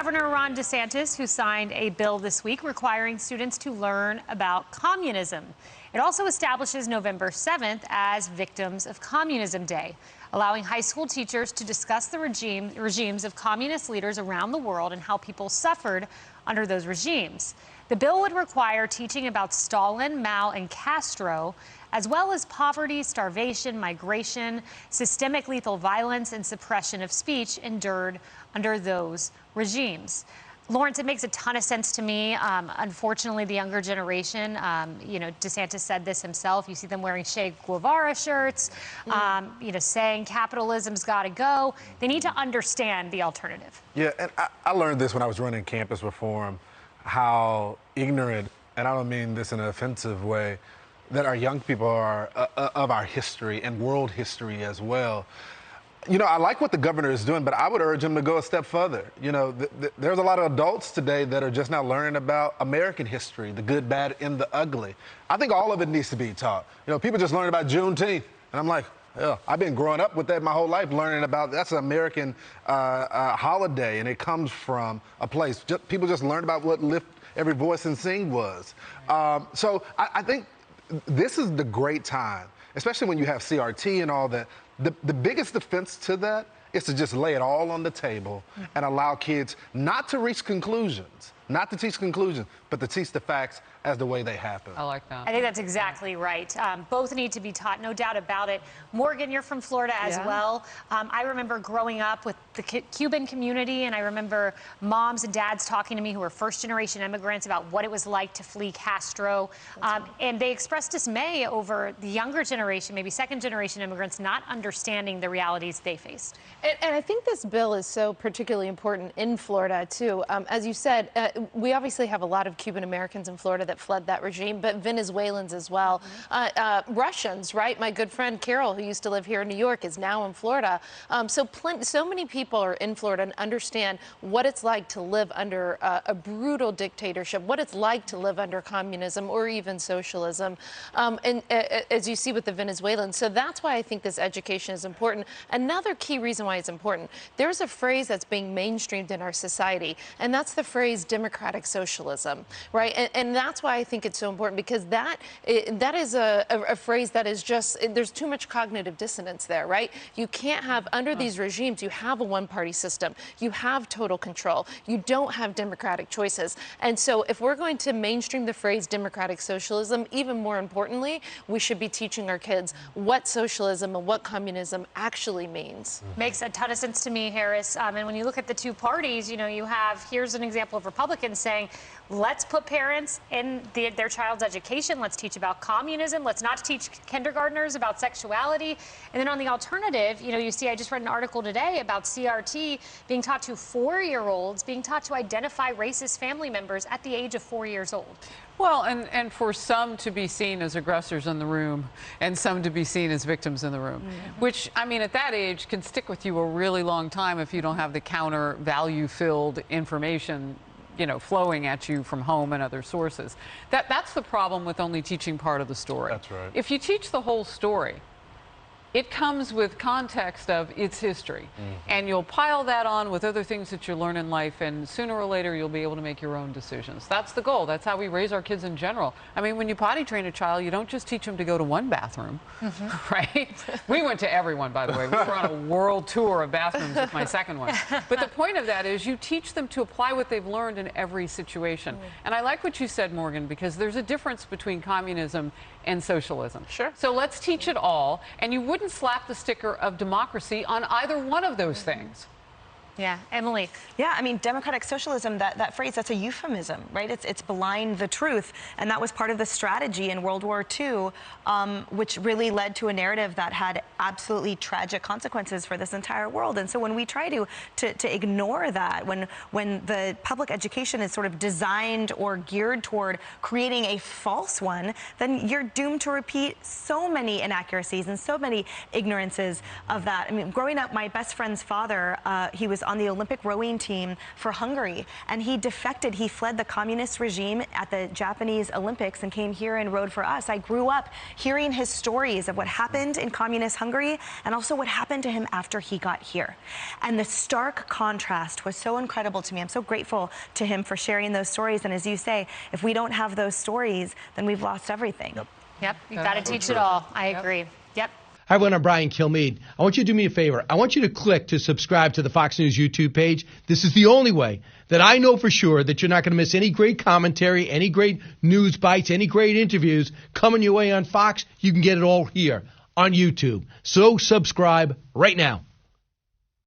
Governor Ron DeSantis, who signed a bill this week requiring students to learn about communism. It also establishes November 7th as Victims of Communism Day, allowing high school teachers to discuss the regimes of communist leaders around the world and how people suffered under those regimes. The bill would require teaching about Stalin, Mao, and Castro, as well as poverty, starvation, migration, systemic lethal violence, and suppression of speech endured under those regimes. Lawrence, it makes a ton of sense to me. Unfortunately, the younger generation, DeSantis said this himself. You see them wearing Che Guevara shirts, saying capitalism's got to go. They need to understand the alternative. Yeah, and I learned this when I was running campus reform, how ignorant, and I don't mean this in an offensive way, that our young people are of our history and world history as well. You know, I like what the governor is doing, but I would urge him to go a step further. You know, there's a lot of adults today that are just now learning about American history, the good, bad, and the ugly. I think all of it needs to be taught. You know, people just learn about Juneteenth, and I'm like, yeah, I've been growing up with that my whole life, learning about that's an American holiday, and it comes from a place. People just learned about what Lift Every Voice and Sing was. So I think this is the great time, especially when you have CRT and all that. The biggest defense to that is to just lay it all on the table and allow kids not to reach conclusions, not to teach conclusions, but to teach the facts as the way they happen. I like that. I think that's exactly right. Both need to be taught, no doubt about it. Morgan, you're from Florida as well. I remember growing up with the Cuban community, and I remember moms and dads talking to me who were first-generation immigrants about what it was like to flee Castro. And they expressed dismay over the younger generation, maybe second-generation immigrants, not understanding the realities they faced. And I think this bill is so particularly important in Florida, too. As you said, we obviously have a lot of Cuban Americans in Florida that fled that regime, but Venezuelans as well. Russians, right? My good friend Carol, who used to live here in New York, is now in Florida. So many people are in Florida and understand what it's like to live under a brutal dictatorship, what it's like to live under communism or even socialism, and as you see with the Venezuelans. So that's why I think this education is important. Another key reason why it's important, there's a phrase that's being mainstreamed in our society, and that's the phrase democratic socialism, right? And that's why I think it's so important, because that is a phrase that is just, there's too much cognitive dissonance there, right? You can't have, under these regimes, you have a one-party system. You have total control. You don't have democratic choices. And so if we're going to mainstream the phrase democratic socialism, even more importantly, we should be teaching our kids what socialism and what communism actually means. Makes a ton of sense to me, Harris. And when you look at the two parties, you know, you have, here's an example of Republicans saying, let's put parents in their child's education. Let's teach about communism. Let's not teach kindergartners about sexuality. And then on the alternative, you know, you see, I just read an article today about CRT being taught to 4-year-olds, being taught to identify racist family members at the age of 4 years old. Well, and for some to be seen as aggressors in the room and some to be seen as victims in the room, which, I mean, at that age can stick with you a really long time if you don't have the counter value-filled information, you know, flowing at you from home and other sources. That's the problem with only teaching part of the story. That's right. If you teach the whole story, it comes with context of its history. And you'll pile that on with other things that you learn in life, and sooner or later you'll be able to make your own decisions. That's the goal. That's how we raise our kids in general. I mean, when you potty train a child, you don't just teach them to go to one bathroom, right? We went to every one, by the way. We were on a world tour of bathrooms with my second one. But the point of that is you teach them to apply what they've learned in every situation. And I like what you said, Morgan, because there's a difference between communism and socialism. Sure. So let's teach it all, and you wouldn't slap the sticker of democracy on either one of those things. Yeah, Emily. Yeah, I mean, democratic socialism, that phrase, that's a euphemism, right? It's belying the truth. And that was part of the strategy in World War II, which really led to a narrative that had absolutely tragic consequences for this entire world. And so when we try to ignore that, when the public education is sort of designed or geared toward creating a false one, then you're doomed to repeat so many inaccuracies and so many ignorances of that. I mean, growing up, my best friend's father, he was was on the Olympic rowing team for Hungary, and he defected. He fled the communist regime at the Japanese Olympics and came here and rowed for us. I grew up hearing his stories of what happened in communist Hungary and also what happened to him after he got here. And the stark contrast was so incredible to me. I'm so grateful to him for sharing those stories. And as you say, if we don't have those stories, then we've lost everything. Yep, you've got to teach it all. I agree. Yep. Hi, everyone. I'm Brian Kilmeade. I want you to do me a favor. I want you to click to subscribe to the Fox News YouTube page. This is the only way that I know for sure that you're not going to miss any great commentary, any great news bites, any great interviews coming your way on Fox. You can get it all here on YouTube. So subscribe right now.